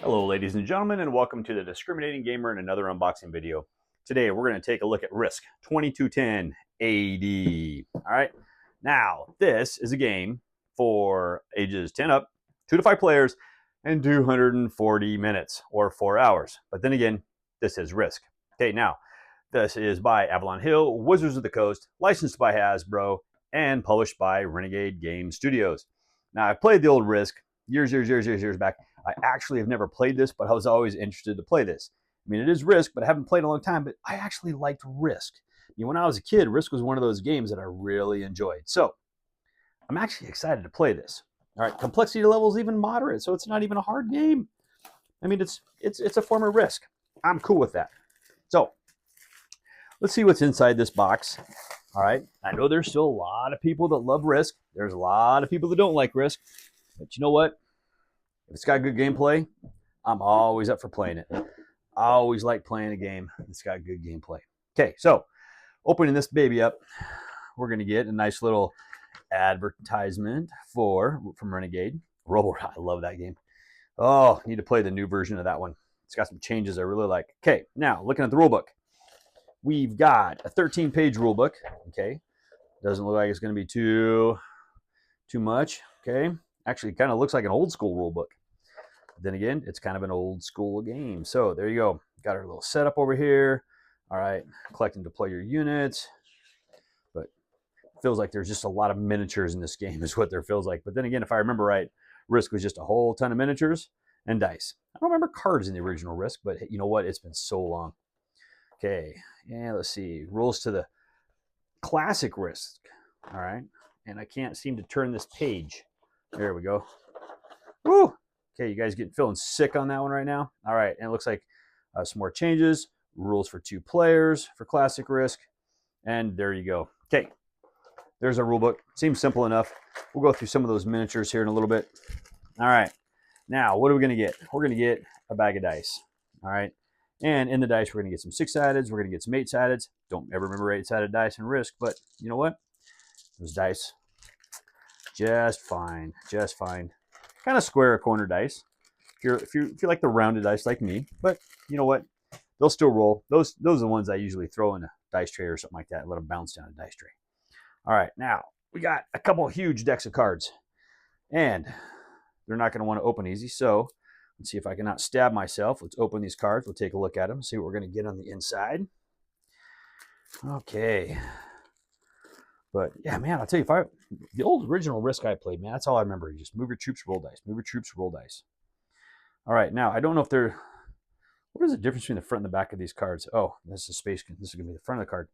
Hello ladies and gentlemen, and welcome to the Discriminating Gamer and another unboxing video. Today we're going to take a look at Risk 2210 AD. Alright, now this is a game for ages 10 up, 2 to 5 players, and 240 minutes, or 4 hours. But then again, this is Risk. Okay, now, this is by Avalon Hill, Wizards of the Coast, licensed by Hasbro, and published by Renegade Game Studios. Now, I've played the old Risk years back. I actually have never played this, but I was always interested to play this. I mean, it is Risk, but I haven't played in a long time, but I actually liked Risk. You know, when I was a kid, Risk was one of those games that I really enjoyed. So, I'm actually excited to play this. All right, complexity level is even moderate, so it's not even a hard game. I mean, it's a form of Risk. I'm cool with that. So, let's see what's inside this box. All right, I know there's still a lot of people that love Risk. There's a lot of people that don't like Risk. But you know what? If it's got good gameplay, I'm always up for playing it. I always like playing a game that's got good gameplay. Okay, so opening this baby up, we're going to get a nice little advertisement from Renegade. I love that game. Oh, need to play the new version of that one. It's got some changes I really like. Okay, now looking at the rulebook. We've got a 13-page rulebook. Okay, doesn't look like it's going to be too much. Okay. Actually, it kind of looks like an old school rule book. But then again, it's kind of an old school game. So there you go. Got our little setup over here. All right, collect and deploy your units. But it feels like there's just a lot of miniatures in this game is what there feels like. But then again, if I remember right, Risk was just a whole ton of miniatures and dice. I don't remember cards in the original Risk, but you know what? It's been so long. Okay, and let's see. Rules to the classic Risk. All right, and I can't seem to turn this page. There we go. Woo! Okay, you guys feeling sick on that one right now? All right, and it looks like some more changes. Rules for 2 players for Classic Risk. And there you go. Okay, there's our rule book. Seems simple enough. We'll go through some of those miniatures here in a little bit. All right, now what are we going to get? We're going to get a bag of dice. All right, and in the dice, we're going to get some 6-sideds. We're going to get some 8-sideds. Don't ever remember 8-sided dice in Risk, but you know what? Those dice, just fine, just fine. Kind of square corner dice. If you like the rounded dice like me, but you know what? They'll still roll. Those are the ones I usually throw in a dice tray or something like that. And let them bounce down a dice tray. All right, now we got a couple huge decks of cards, and they're not going to want to open easy. So let's see if I cannot stab myself. Let's open these cards. We'll take a look at them. See what we're going to get on the inside. Okay. But yeah, man, I'll tell you, the old original Risk I played, man, that's all I remember. You just move your troops, roll dice. Move your troops, roll dice. All right, now I don't know if what is the difference between the front and the back of these cards? Oh, this is space. This is going to be the front of the card.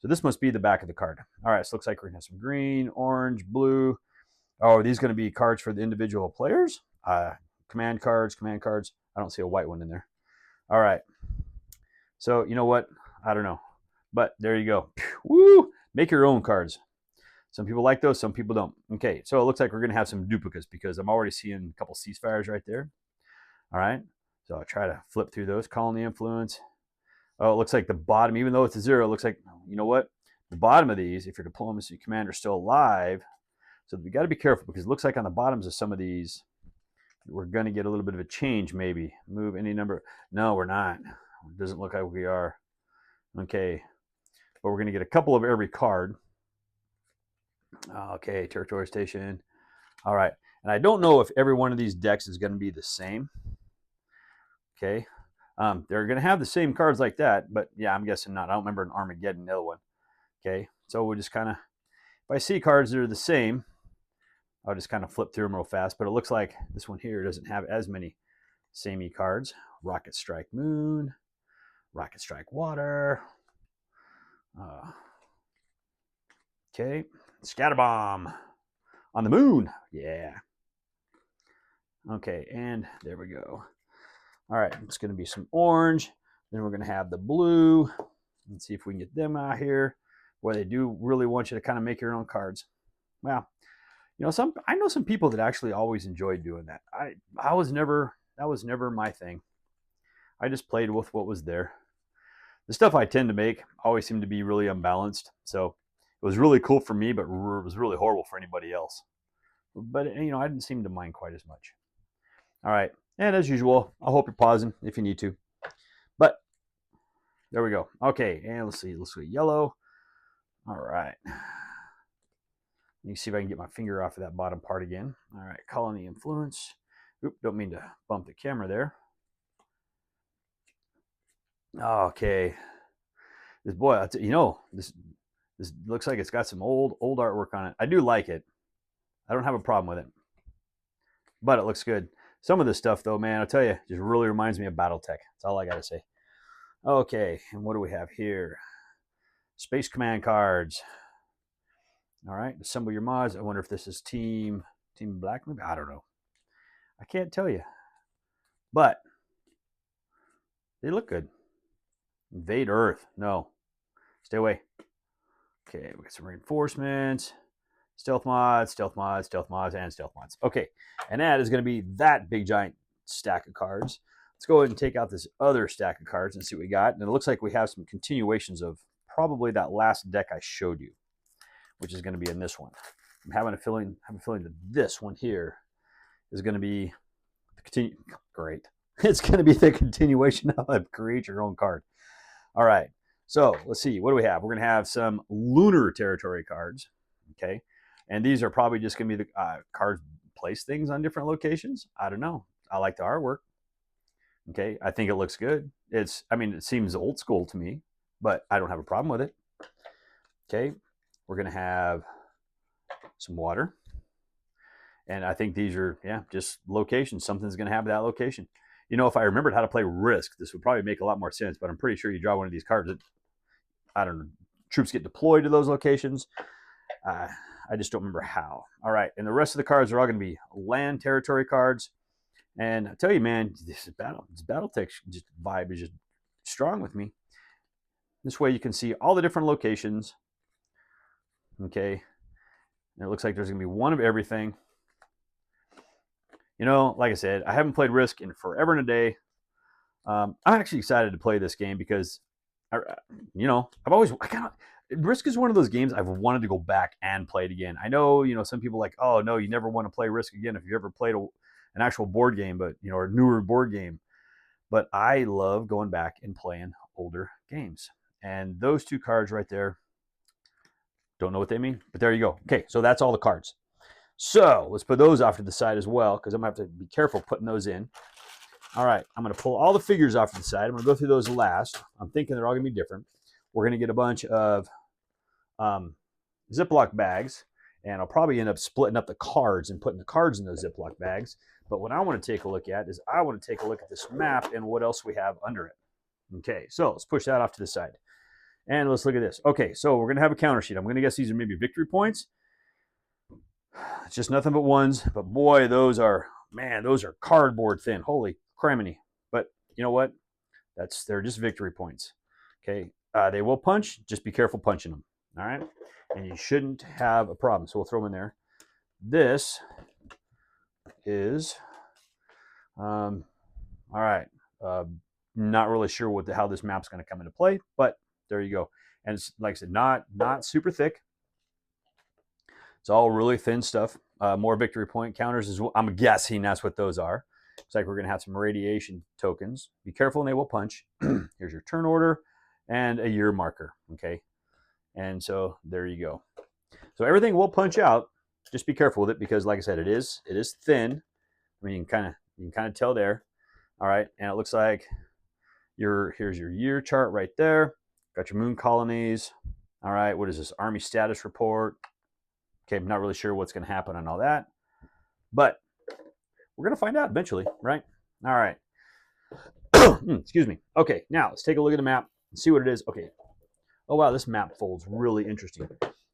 So this must be the back of the card. All right, so it looks like we're going to have some green, orange, blue. Oh, are these going to be cards for the individual players? Command cards. I don't see a white one in there. All right. So you know what? I don't know. But there you go. Woo! Make your own cards. Some people like those, some people don't. Okay, so it looks like we're going to have some duplicates because I'm already seeing a couple ceasefires right there. All right, so I'll try to flip through those. Colony influence. Oh, it looks like the bottom, even though it's a 0, it looks like, you know what? The bottom of these, if your diplomacy commander is still alive, so we got to be careful because it looks like on the bottoms of some of these, we're going to get a little bit of a change maybe. Move any number. No, we're not. It doesn't look like we are. Okay, but we're going to get a couple of every card. Okay, territory station. All right, and I don't know if every one of these decks is going to be the same. Okay, they're going to have the same cards like that, but yeah, I'm guessing not. I don't remember an Armageddon, the other one. Okay, so we'll just kind of, if I see cards that are the same, I'll just kind of flip through them real fast. But it looks like this one here doesn't have as many samey cards. Rocket Strike Moon, Rocket Strike Water. Okay, Scatterbomb on the moon. Yeah. Okay, and there we go. All right, it's going to be some orange. Then we're going to have the blue. Let's see if we can get them out here where they do really want you to kind of make your own cards. Well, you know, I know some people that actually always enjoyed doing that. That was never my thing. I just played with what was there. The stuff I tend to make always seemed to be really unbalanced. So it was really cool for me, but it was really horrible for anybody else. But, you know, I didn't seem to mind quite as much. All right, And as usual, I hope you're pausing if you need to. But there we go. Okay, and let's see yellow. All right. Let me see if I can get my finger off of that bottom part again. All right, colony influence. Oop, don't mean to bump the camera there. Okay. This boy, this looks like it's got some old artwork on it. I do like it. I don't have a problem with it, but it looks good. Some of this stuff, though, man, I'll tell you, just really reminds me of BattleTech. That's all I got to say. Okay, and what do we have here? Space Command cards. All right, assemble your mods. I wonder if this is Team Black. Maybe I don't know. I can't tell you, but they look good. Invade Earth. No, stay away. Okay, we got some reinforcements. Stealth mods, stealth mods, stealth mods, and stealth mods. Okay, and that is going to be that big giant stack of cards. Let's go ahead and take out this other stack of cards and see what we got. And it looks like we have some continuations of probably that last deck I showed you, which is going to be in this one. I'm having a feeling that this one here is going to be great. It's going to be the continuation of Create Your Own Card. All right, so let's see. What do we have? We're going to have some Lunar Territory cards. Okay. And these are probably just going to be the cards place things on different locations. I don't know. I like the artwork. Okay. I think it looks good. It seems old school to me, but I don't have a problem with it. Okay. We're going to have some water. And I think these are, just locations. Something's going to happen at that location. If I remembered how to play Risk, this would probably make a lot more sense, but I'm pretty sure you draw one of these cards that, I don't know, troops get deployed to those locations. I just don't remember how. All right, and the rest of the cards are all going to be land territory cards. And I tell you, man, this BattleTech just vibe is just strong with me. This way you can see all the different locations. Okay, and it looks like there's going to be one of everything. Like I said, I haven't played Risk in forever and a day. I'm actually excited to play this game because, Risk is one of those games I've wanted to go back and play it again. I know, some people are like, oh no, you never want to play Risk again if you ever played an actual board game, but or a newer board game. But I love going back and playing older games. And those two cards right there, don't know what they mean, but there you go. Okay, so that's all the cards. So let's put those off to the side as well, because I'm going to have to be careful putting those in. All right, I'm going to pull all the figures off to the side. I'm going to go through those last. I'm thinking they're all going to be different. We're going to get a bunch of Ziploc bags, and I'll probably end up splitting up the cards and putting the cards in those Ziploc bags. But what I want to take a look at is I want to take a look at this map and what else we have under it. Okay, so let's push that off to the side. And let's look at this. Okay, so we're going to have a counter sheet. I'm going to guess these are maybe victory points. It's just nothing but ones, but boy, those are cardboard thin. Holy criminy. But you know what? They're just victory points. Okay, they will punch. Just be careful punching them. All right, and you shouldn't have a problem. So we'll throw them in there. This is, all right. Not really sure how this map's going to come into play, but there you go. And it's, like I said, not super thick. It's all really thin stuff. More victory point counters is what I'm guessing that's what those are. It's like we're going to have some radiation tokens. Be careful and they will punch. Here's your turn order and a year marker. Okay. And so there you go. So everything will punch out. Just be careful with it because, like I said, it is thin. I mean, you can kind of tell there. All right. And it looks like here's your year chart right there. Got your moon colonies. All right. What is this? Army status report. Okay, I'm not really sure what's going to happen on all that, but we're going to find out eventually, right? All right. Excuse me. Okay, now let's take a look at the map and see what it is. Okay. Oh, wow, this map folds really interesting.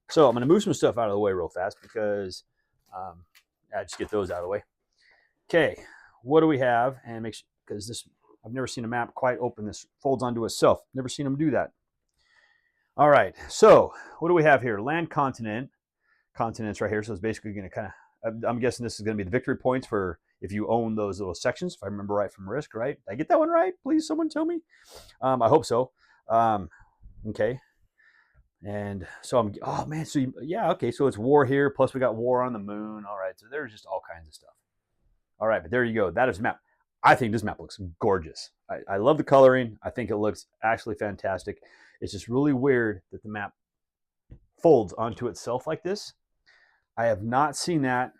So I'm going to move some stuff out of the way real fast because I just get those out of the way. Okay, what do we have? And make sure, because I've never seen a map quite open. This folds onto itself. Never seen them do that. All right, so what do we have here? Land continents right here. So it's basically going to kind of, I'm guessing this is going to be the victory points for if you own those little sections, if I remember right from Risk, right? Did I get that one right? Please, someone tell me. I hope so. Okay. And so oh man, so okay. So it's war here. Plus we got war on the moon. All right. So there's just all kinds of stuff. All right. But there you go. That is the map. I think this map looks gorgeous. I love the coloring. I think it looks actually fantastic. It's just really weird that the map folds onto itself like this. I have not seen that.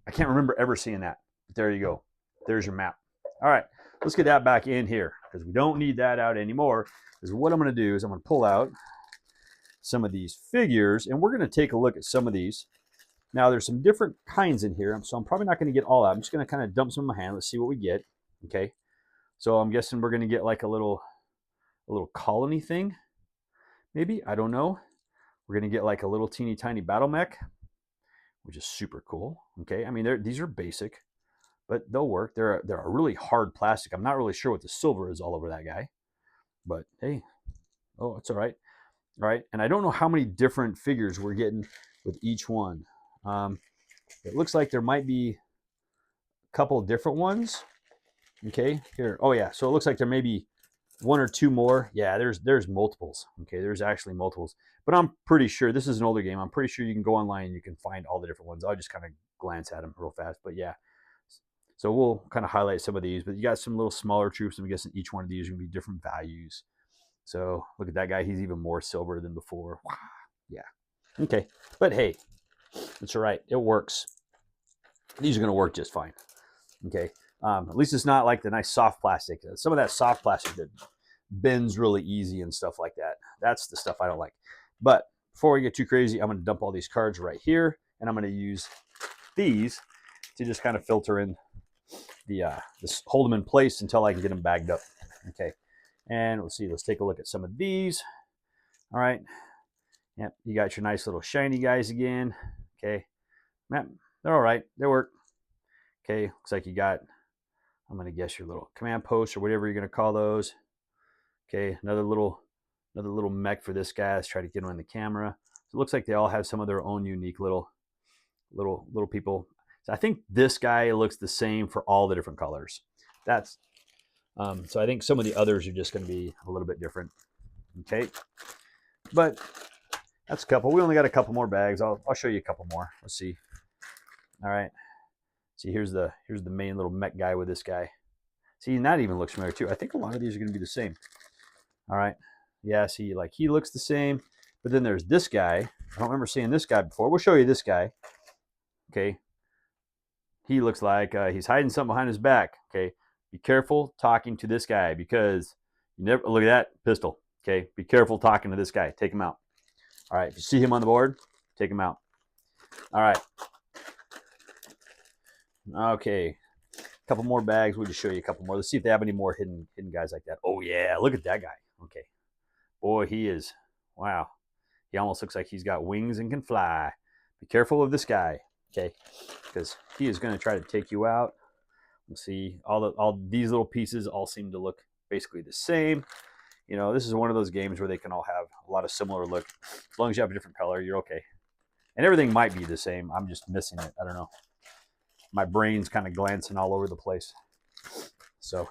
I can't remember ever seeing that. But there you go. There's your map. All right, let's get that back in here because we don't need that out anymore. Because what I'm going to do is I'm going to pull out some of these figures, and we're going to take a look at some of these. Now, there's some different kinds in here, so I'm probably not going to get all out. I'm just going to kind of dump some in my hand. Let's see what we get. Okay, so I'm guessing we're going to get like a little colony thing, maybe. I don't know. We're going to get like a little teeny tiny battle mech, which is super cool. Okay, I mean, these are basic, but they'll work. They're a really hard plastic. I'm not really sure what the silver is all over that guy, but hey, oh, it's all right. All right, and I don't know how many different figures we're getting with each one. It looks like there might be a couple different ones. Okay, here. Oh yeah, so it looks like there may be one or two more. Yeah, there's multiples. Okay, there's actually multiples. But I'm pretty sure this is an older game. I'm pretty sure you can go online and you can find all the different ones. I'll just kind of glance at them real fast. But yeah, so we'll kind of highlight some of these. But you got some little smaller troops. I'm guessing each one of these are going to be different values. So look at that guy. He's even more silver than before. Wow. Yeah. Okay. But hey, it's all right. It works. These are going to work just fine. Okay. At least it's not like the nice soft plastic. Some of that soft plastic that bends really easy and stuff like that. That's the stuff I don't like. But before we get too crazy, I'm going to dump all these cards right here, and I'm going to use these to just kind of filter in just hold them in place until I can get them bagged up. Okay. And let's see. Let's take a look at some of these. All right. Yep. You got your nice little shiny guys again. Okay. Yep. They're all right. They work. Okay. Looks like you got, I'm going to guess your little command post or whatever you're going to call those. Okay. Another little mech for this guy. Let's try to get him on the camera. So it looks like they all have some of their own unique little people. So I think this guy looks the same for all the different colors. That's so I think some of the others are just going to be a little bit different. Okay, but that's a couple. We only got a couple more bags. I'll show you a couple more. Let's see. All right. See, here's the main little mech guy with this guy. See, and that even looks familiar too. I think a lot of these are going to be the same. All right. Yeah. See, like he looks the same, but then there's this guy. I don't remember seeing this guy before. We'll show you this guy. Okay. He looks like he's hiding something behind his back. Okay. Be careful talking to this guy because you never look at that pistol. Okay. Be careful talking to this guy. Take him out. All right. If you see him on the board, take him out. All right. Okay. A couple more bags. We'll just show you a couple more. Let's see if they have any more hidden guys like that. Oh, yeah. Look at that guy. Okay. Boy, he is. Wow. He almost looks like he's got wings and can fly. Be careful of this guy. Okay. Because he is going to try to take you out. Let's see. All these little pieces all seem to look basically the same. You know, this is one of those games where they can all have a lot of similar look. As long as you have a different color, you're okay. And everything might be the same. I'm just missing it. I don't know. My brain's kind of glancing all over the place. So,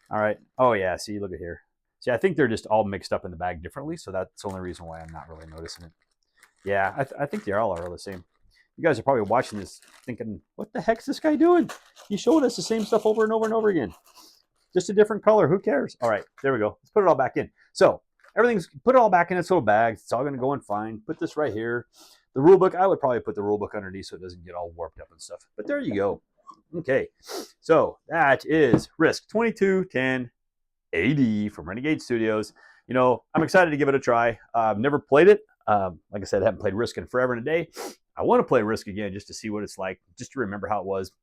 all right. Oh, yeah. See, look at here. See, I think they're just all mixed up in the bag differently. So that's the only reason why I'm not really noticing it. Yeah, I think they all are the same. You guys are probably watching this thinking, what the heck's this guy doing? He showed us the same stuff over and over and over again. Just a different color. Who cares? All right, there we go. Let's put it all back in. So put it all back in its little bags. It's all going to go in fine. Put this right here. The rule book, I would probably put the rule book underneath so it doesn't get all warped up and stuff. But there you go. Okay, so that is Risk 2210 AD from Renegade Studios. You know, I'm excited to give it a try. I've never played it. Like I said, I haven't played Risk in forever and a day. I want to play Risk again just to see what it's like, just to remember how it was.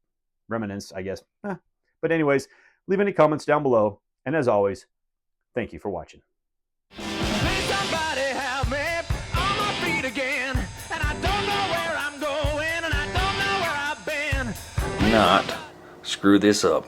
Reminisce, I guess. But anyways, leave any comments down below. And as always, thank you for watching. Please somebody help me on my feet again. And I don't know where I'm going, and I don't know where I've been. Not screw this up.